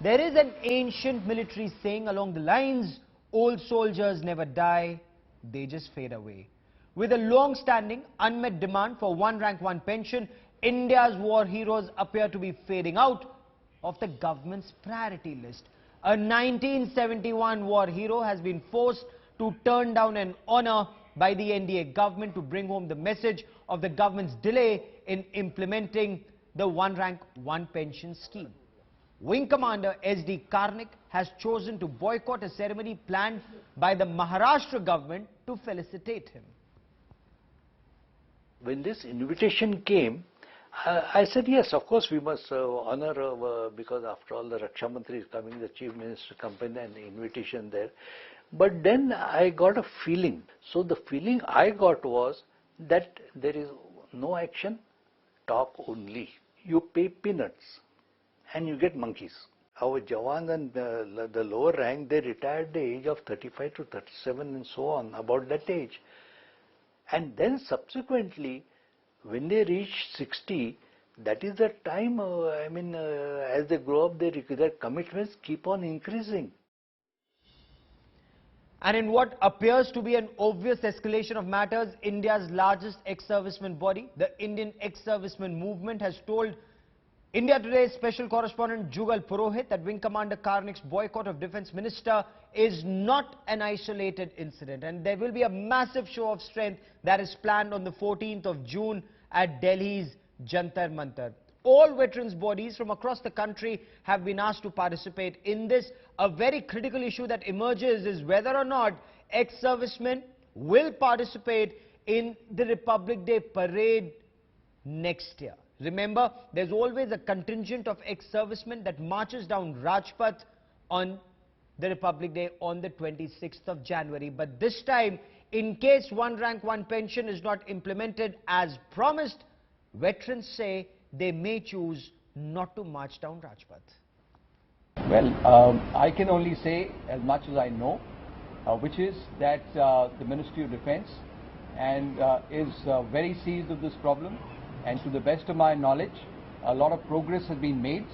There is an ancient military saying along the lines, old soldiers never die, they just fade away. With a long-standing, unmet demand for one rank, one pension, India's war heroes appear to be fading out of the government's priority list. A 1971 war hero has been forced to turn down an honor by the NDA government to bring home the message of the government's delay in implementing the one rank, one pension scheme. Wing Commander S.D. Karnik has chosen to boycott a ceremony planned by the Maharashtra government to felicitate him. When this invitation came, I said, yes, of course we must honor, because after all the Raksha Mantri is coming, the Chief Minister accompanied an invitation there. But then I got a feeling. So the feeling I got was that there is no action, talk only. You pay peanuts and you get monkeys. Our Jawans and the lower rank, they retired at the age of 35 to 37 and so on, about that age. And then subsequently, when they reach 60, that is the time, as they grow up, their commitments keep on increasing. And in what appears to be an obvious escalation of matters, India's largest ex-serviceman body, the Indian Ex-Servicemen Movement, has told India Today's special correspondent Jugal Purohit that Wing Commander Karnik's boycott of Defence Minister is not an isolated incident, and there will be a massive show of strength that is planned on the 14th of June at Delhi's Jantar Mantar. All veterans bodies from across the country have been asked to participate in this. A very critical issue that emerges is whether or not ex-servicemen will participate in the Republic Day parade next year. Remember, there's always a contingent of ex-servicemen that marches down Rajpath on the Republic Day on the 26th of January. But this time, in case one rank, one pension is not implemented as promised, veterans say they may choose not to march down Rajpath. Well, I can only say as much as I know, which is that the Ministry of Defence is very seized of this problem, and to the best of my knowledge, a lot of progress has been made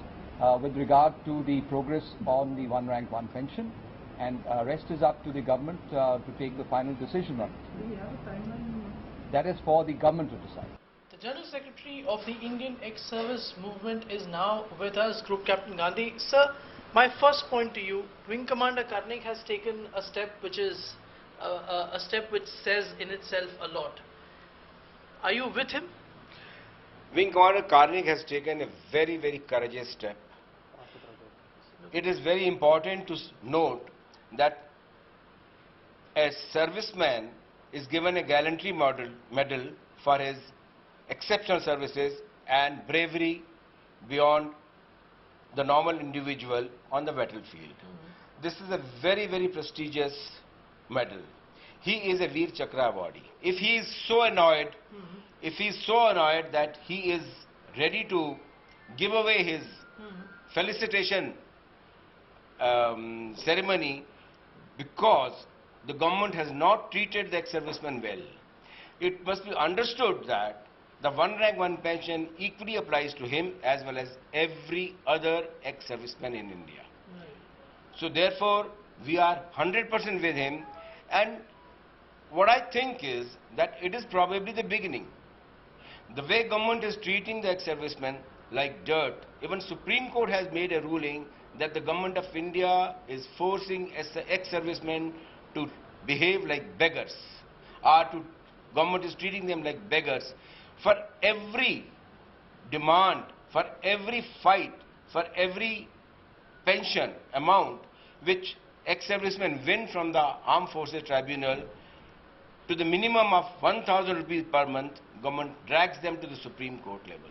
with regard to the progress on the one rank, one pension, and rest is up to the government to take the final decision on it. Do we have a timeline? That is for the government to decide. The General Secretary of the Indian Ex-Service Movement is now with us, Group Captain Gandhi. Sir, my first point to you, Wing Commander Karnik has taken a step which is a step which says in itself a lot. Are you with him? Wing Commander Karnik has taken a very, very courageous step. It is very important to note that a serviceman is given a gallantry medal for his exceptional services and bravery beyond the normal individual on the battlefield. This is a very, very prestigious medal. He is a Veer Chakra awardee. If he is so annoyed, that he is ready to give away his felicitation ceremony because the government has not treated the ex-servicemen well, it must be understood that the one rank, one pension equally applies to him as well as every other ex-serviceman in India. So therefore, we are 100% with him, and what I think is that it is probably the beginning. The way government is treating the ex-servicemen like dirt, even Supreme Court has made a ruling that the government of India is forcing ex-servicemen to behave like beggars, government is treating them like beggars. For every demand, for every fight, for every pension amount which ex-servicemen win from the Armed Forces Tribunal, to the minimum of 1,000 rupees per month, government drags them to the Supreme Court level.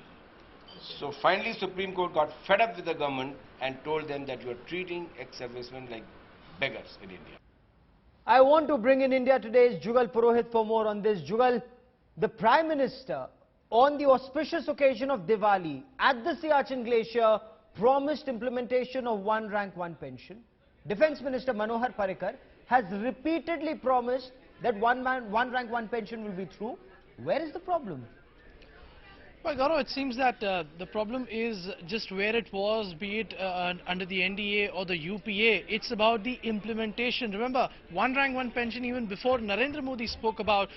So finally Supreme Court got fed up with the government and told them that you are treating ex-servicemen like beggars in India. I want to bring in India Today's Jugal Purohit for more on this. Jugal, the Prime Minister, on the auspicious occasion of Diwali at the Siachen Glacier, promised implementation of one rank, one pension. Defence Minister Manohar Parrikar has repeatedly promised that one rank, one pension will be through. Where is the problem? Well, Gaurav, it seems that the problem is just where it was, be it under the NDA or the UPA. It's about the implementation. Remember, one rank, one pension, even before Narendra Modi spoke about,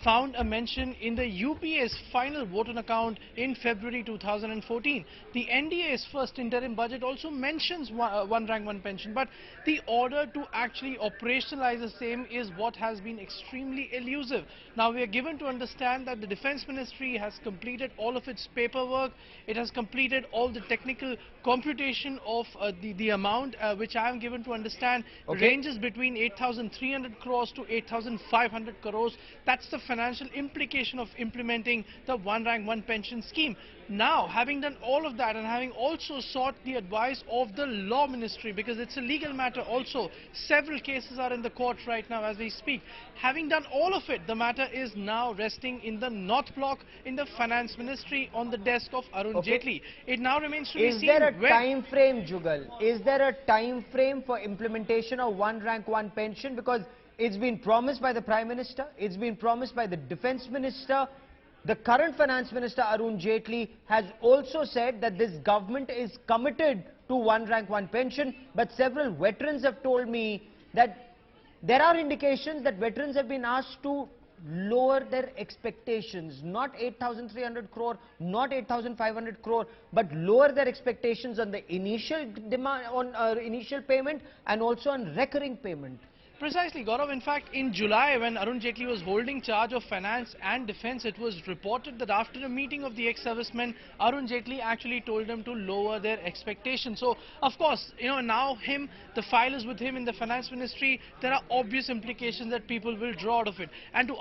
found a mention in the UPA's final vote on account in February 2014. The NDA's first interim budget also mentions one rank, one pension, but the order to actually operationalize the same is what has been extremely elusive. Now, we are given to understand that the Defence Ministry has completed all of its paperwork. It has completed all the technical computation of the amount, which I am given to understand ranges between 8,300 crores to 8,500 crores. That's the financial implication of implementing the one rank, one pension scheme. Now, having done all of that and having also sought the advice of the Law Ministry, because it's a legal matter also, several cases are in the court right now as we speak. Having done all of it, the matter is now resting in the North Block in the Finance Ministry on the desk of Arun Jaitley. It now remains to be seen. Is there a time frame, Jugal? Is there a time frame for implementation of one rank, one pension? Because it's been promised by the Prime Minister, it's been promised by the Defence Minister. The current Finance Minister Arun Jaitley has also said that this government is committed to one rank, one pension, but several veterans have told me that there are indications that veterans have been asked to lower their expectations, not 8,300 crore, not 8,500 crore, but lower their expectations on the initial demand, on initial payment and also on recurring payment. Precisely, Gaurav. In fact, in July, when Arun Jaitley was holding charge of finance and defence, it was reported that after a meeting of the ex-servicemen, Arun Jaitley actually told them to lower their expectations. So, of course, now the file is with him in the finance ministry. There are obvious implications that people will draw out of it. And to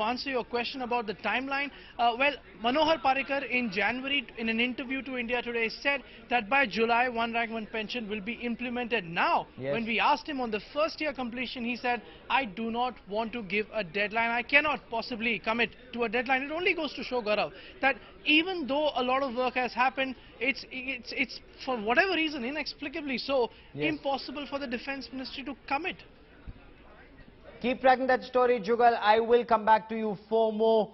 answer your question about the timeline, well, Manohar Parrikar in January, in an interview to India Today, said that by July, one rank, one pension will be implemented. Now, when we asked him on the first year completion, he said, I do not want to give a deadline. I cannot possibly commit to a deadline. It only goes to show, Gaurav, that even though a lot of work has happened, it's for whatever reason, inexplicably so, impossible for the Defence Ministry to commit. Keep tracking that story, Jugal. I will come back to you for more